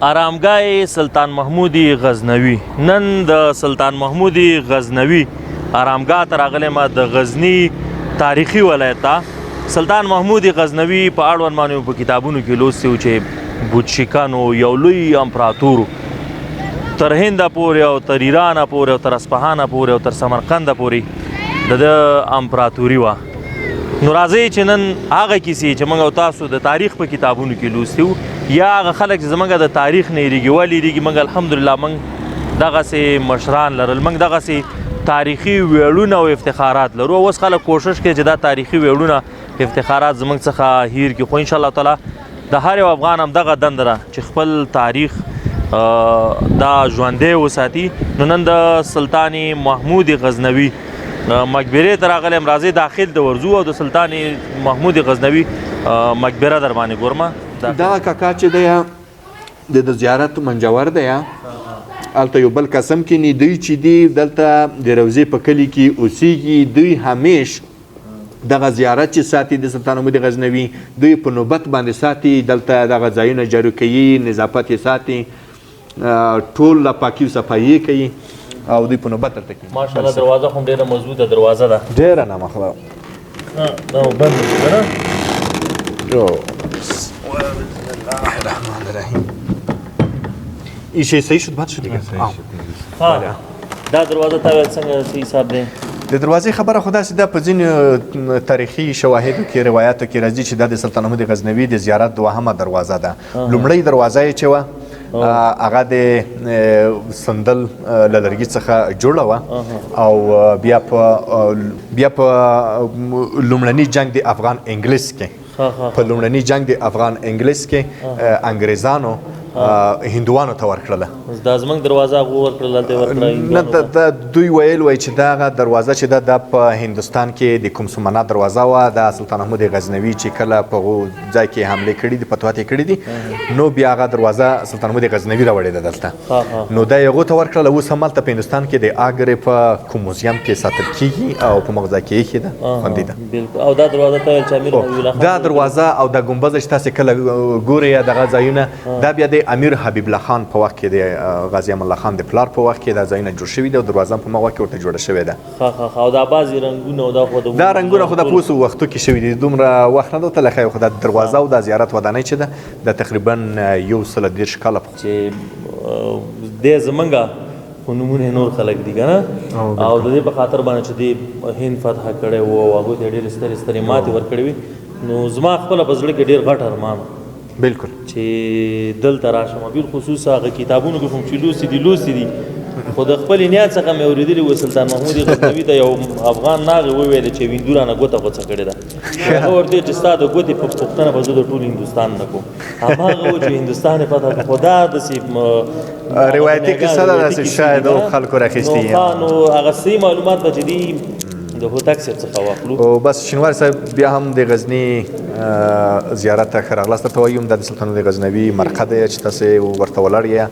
آرامگاه سلطان محمود غزنوي. نن د سلطان محمود غزنوي آرامگاه ته راغلی ما د غزني تاریخي ولایت ته. سلطان محمود غزنوي په اړوند باندې په کتابونو کې لوستي و چې بودشیکانو یو لوی امپراتور تر هنده پورې او تر ایرانه پورې او تر اصفهانه پورې او تر سمرقنده پورې د امپراتوري وه. نو راځئ چې نن هغه کیسې چې موږ او تاسو د تاریخ په کتابونو کې لوستي وو یا هغه خلک چې زموږ د تاریخ نه یېرېږي ولې یېرېږي، موږ الحمدلله موږ دغسې مشران لرل، موږ دغسې تاریخي ویاړونه او افتخارات لرو. اوس خلک کوشش کوي چې دا تاریخي ویاړونه افتخارات زموږ څخه هیر کړي، خو انشاءالله تعالی د هر یو افغان همدغه دنده ده چې خپل تاریخ دا ژوندی وساتي. نو نن د سلطان محمود غزنوي مقبرې ته راغلی یم. راځئ داخل ته ورځو او د سلطان محمود غزنوي مقبره در باندې ګورمه. دغه کاکا چې دی د زیارت منجور دی، هلته یو بل قسم کیني. دوی چې دي دلته د روضې په کلي کې اوسیږي، دوی همیش دغه زیارت چې ساتي د سلطان محمود غزنوي دوی په نوبت باندې ساتي، دلته دغه ځایونه جارو کوي، نظافت یې ساتي، ټول له پاکي او صفایي کوي او دوی په نوبت درته کوي. ماشاءالله دروازه خو ډېره مضبوطه دروازه ده، ډېره نامخله. دا بند دی که نه؟ بسم الله الرحمن الرحیم. این شی صحیح شد بد شد دیگه. ها دا دروازه تا ویل څنګه صحیح حساب دی؟ د دروازې خبره خو داسې ده، په ځینو تاریخي شواهدو کې روایاتو کې راځي چې دا د سلطان محمود غزنوي د زیارت دوهمه دروازه ده. لومړۍ دروازه یې چې وه هغه د سندل له لرګي څخه جوړه وه او بیا په لومړني جنګ د افغان انګلیس کې په لومړني جنګ د افغان انګلیس کې انګریزانو هندوانو ته ورکړله. دا زموږ دروازه هغو ورکړله، هلته یې ورکړله؟ نه، دوی ویل وایي چې دغه دروازه چې ده دا په هندوستان کې د کوم سمنا دروازه وه. د سلطان محمود غزنوي چې کله په هغو ځای کې حملې کړي دي، فتوحات یې کړي دي، نو بیا هغه دروازه سلطان محمود غزنوي راوړې ده دلته. نو دا یې هغو ته ورکړله. اوس هم هلته په هندوستان کې د آګرې په کوم موزیم کې ساتل کېږي او په مغزه کې ایښې ده، خوندي ده. بلکل. او دا دروازه ته ویل چې امیر حبیب الله خان دا دروازه او دا ګمبزه چې تاسې کله ګورئ دغه ځایونه دا بیا د امیر حبیب الله خان په وخت کې د غازي امان الله خان د پلار په وخت کې دا ځایونه جوړ شوي دي او دروازه هم په هغه وخت کې ورته جوړه شوې ده. او دا بعضې رنګونه او دا خو دا رنګونه خو د په اوسو وختو کې شوي دي، دومره وخت نه ده ورته لښی. خو دا دروازه او دا زیارت ودانۍ چې ده دا تقریبا 130 کاله پخوا چې دی زمونږ خو نومونه نور خلک دي که نه، او د دې په خاطر باندې چې دی هند فتح کړی و او هغوی ته یې ډېرې سترې سترې ماتې ورکړې وي. نو زما خپله په زړه کې ډېر غټ ارمان بالکل چې دلته راشم، بالخصوص هغه کتابونو کې کوم چې لوستي دي خو د خپل نیت څخه مې اورېدلي و سلطان محمود غزنوي ته یو افغان ناغې وویلې چې ویندو رانه ګوته غوڅه کړې ده. هغه ورته ویل چې ستا د ګوتې په پوښتنه به زه د ټول هندوستان نه کوم. هماغه و چې هندوستان یې فتح کړ. خو دا داسې روایتي کیسه ده، داسې شاید او خلکو راخیستي. نو هغه صحیح معلومات به چې دي د هوتک صاحب څخه واخلو. او بس شینواري صاحب بیا هم د غزني زیارت ته ښه راغلاست درته وایم. دا د سلطان محمود غزنوي مرقه دی چې تاسې ورته ولاړ یې.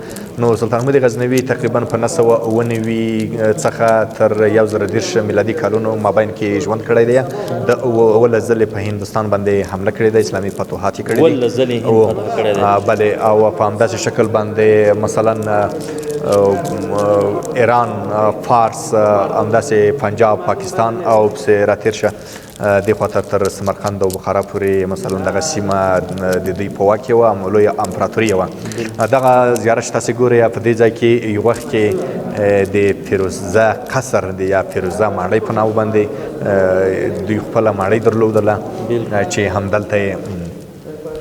نو سلطان محمود غزنوي تقریبا په 999 څخه تر 1030 میلادي کالونو مابین کې ژوند کړی دی. د اوله ځلې په هندوستان باندې حمله کړې ده، اسلامي فتوحات یې کړي دي. اوله ځلې هند فتح کړی دی. بلې، او په همداسې شکل باندې مثلا ایران، فارس، همداسې پنجاب، پاکستان او پسې راتېر شه دې خواته تر سمرقند او بخارا پورې مثلا دغه سیمه د دوی په واک کې وه، لویه امپراتوري وه. دغه زیارت چې تاسې ګورئ په دې ځای کې یو وخت کې د فیروزه قصر دی یا فیروزه ماڼۍ په نامه باندې دوی خپله ماڼۍ درلودله چې همدلته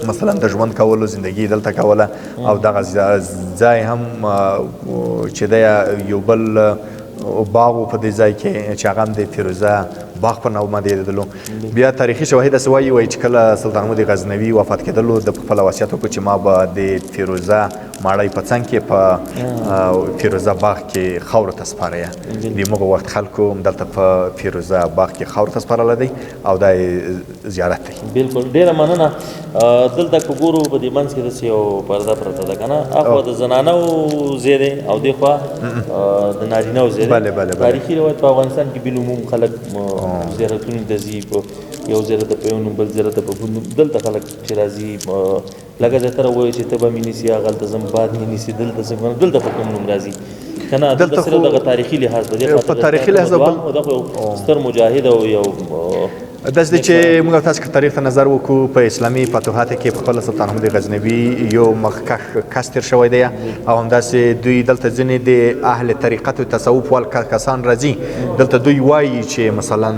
مثلا د ژوند کولو زندگی دلته کوله. او دغه ځای هم چې دی یو بل باغ په دې ځای کې چې هغه هم د فیروزه باغ په نامه باندې یادېدلو. بیا تاریخي شواهد داسې وایي چې کله سلطان محمود غزنوي وفات کېدلو د خپله وصیت وکړو چې ما به د فیروزه ماڼۍ په څنګ کې په فیروزه باغ کې خاورو ته سپاره. د هغه وخت خلکو دلته په فیروزه باغ کې خاورو ته سپارلی دی او دا زیارت دی. بلکل. ډېره مننه. دلته که ګورو په دې منځ کې داسې یو پرده پرته ده که نه، اخوا د زنانو ځای دی او دې خوا د نارینهو ځای دی. تاریخي روایت په افغانستان کې بالعموم خلک زیارتونو ته ځي یو زیارت ته په یو نوم بل زیارت ته په بل نوم دلته خلک چې راځي لکه زیاتره وایي چې ته به مې نیسي هغلته ځم باد مې نیسي دلته ځم دلته په کوم نوم راځي که نه دلته صرف دغه تاریخي لحاظ د دې په تاریخي لحاظ دا خو یو ستر مجاهد او یو داسې دی چې موږ تاسو که تاریخ ته نظر وکړو په اسلامي فتوحاتو کې پخپله سلطان محمود غزنوي یو مخکښ کس تېر شوی دی او همداسې دوی دلته ځینې د اهل طریقت او تصوف وال کسان راځي دلته دوی وایي چې مثلا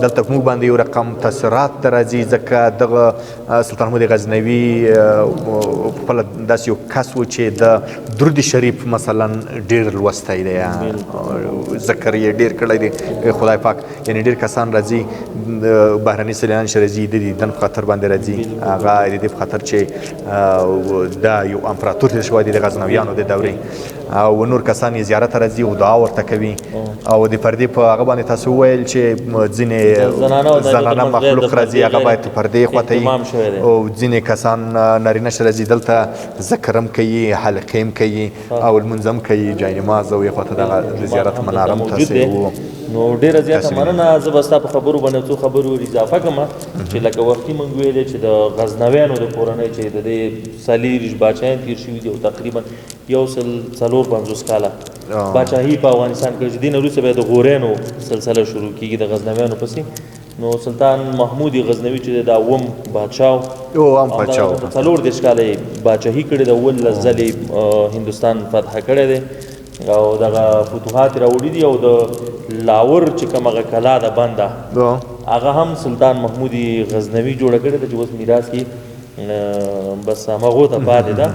دلته موږ باندې یو رقم تاثیرات راځي ځکه دغه سلطان محمود غزنوي خپله داسې یو کس و چې د درود شریف مثلا ډېر لوستی دی ذکر یې ډېر کړی دی خدای پاک یعنې ډېر کسان راځي بهرني سیلانیان چې راځي د دیدن په خاطر باندې راځي هغه د دې په خاطر چې دا یو امپراتور تېر شوی دی د غزنویانو د دورې او نور کسان یې زیارت ته راځي او دعا ورته کوي او د پردې په هغه باندې تاسو وویل چې ځینې زنانه مخلوق راځي هغه باید پردې خواته وي او ځینې کسان نارینه چې راځي دلته ذکر هم کوي حلقې هم کوي او لمونځ هم کوي جاینماز او یې خواته دغه د زیارت مناره هم تاسې نو ډیره زیاته مننه زه به ستا په خبرو باندې څو خبرو ور اضافه کړم چې لکه وختي موږ ویلې چې د غزنویانو د کورنۍ چې د دې څلېرویشت باچایان تېر شوي دي او تقریبا 150 کاله باچاهي په افغانستان کې چې دې نه وروسته بیا د غوریانو سلسله شروع کېږي د غزنویانو پسې نو سلطان محمود غزنوي چې دا اووم بادشاه او هم بادشاه 40 کاله باچاهي کړې ده 19 ځلې هندوستان فتح کړی دی او دغه فتوحات راوړي دي او د لاور چې کوم هغه کلا ده بنده هغه هم سلطان محمود غزنوي جوړه کړې ده چې اوس میراث کې بس هغو ته پاتې ده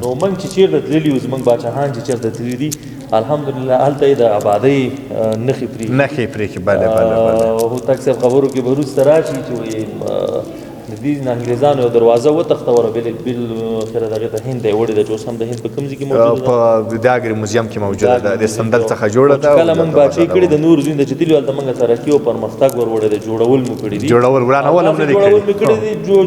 نو موږ چې چېرته تللي یو زموږ باچاهان چې چېرته تللي دي الحمدلله هلته یې د آبادۍ نښې پرېښي بله هوتک صاحب خبرو کې به وروسته راشي چې وایي د دې انګریزانو یو دروازه وتښتوله بالاخره دغې ته هند ته یې وړې ده چې اوس هم د هند په کوم ځای کې موجوده ده په د اګري موزیم کې موجوده ده د سندل څخه جوړه ده کله موږ باچاهي کړې د نورو ځایونو ته چې تللي هلته موږ ترقي او پرمختګ ور وړی دی جوړول مو کړي دي ورانول هم نه دي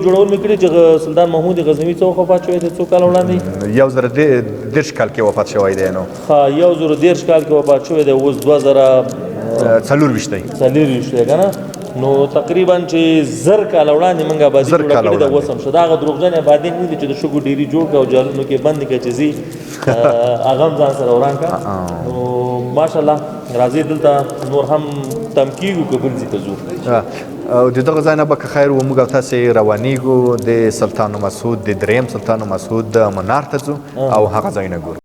جوړول مې کړي چې سلطان محمود غزنوي څو وفات شوی دی څو کاله وړاندې 1013 کال کې وفات شوی دی نو 1013 کال کې وفات شوی دی اوس 2024 دی که نه نو تقریبا چې 1000 کاله وړاندې موږ آبادي جوړه کړې ده اوس هم شته هغه دروغجن آبادي نه دي چې د شګو ډېري جوړ کړه او جالونو کې بند کړه چې ځي هغه هم ځان سره وران کړه نو ماشاءالله راځئ دلته نور هم تم کېږو که بل ځای ته ځو او د دغه ځای نه به که خیر و موږ او تاسې روانېږو د سلطان مسعود د دریم سلطان مسعود منار ته ځو او هغه ځایونه ګورو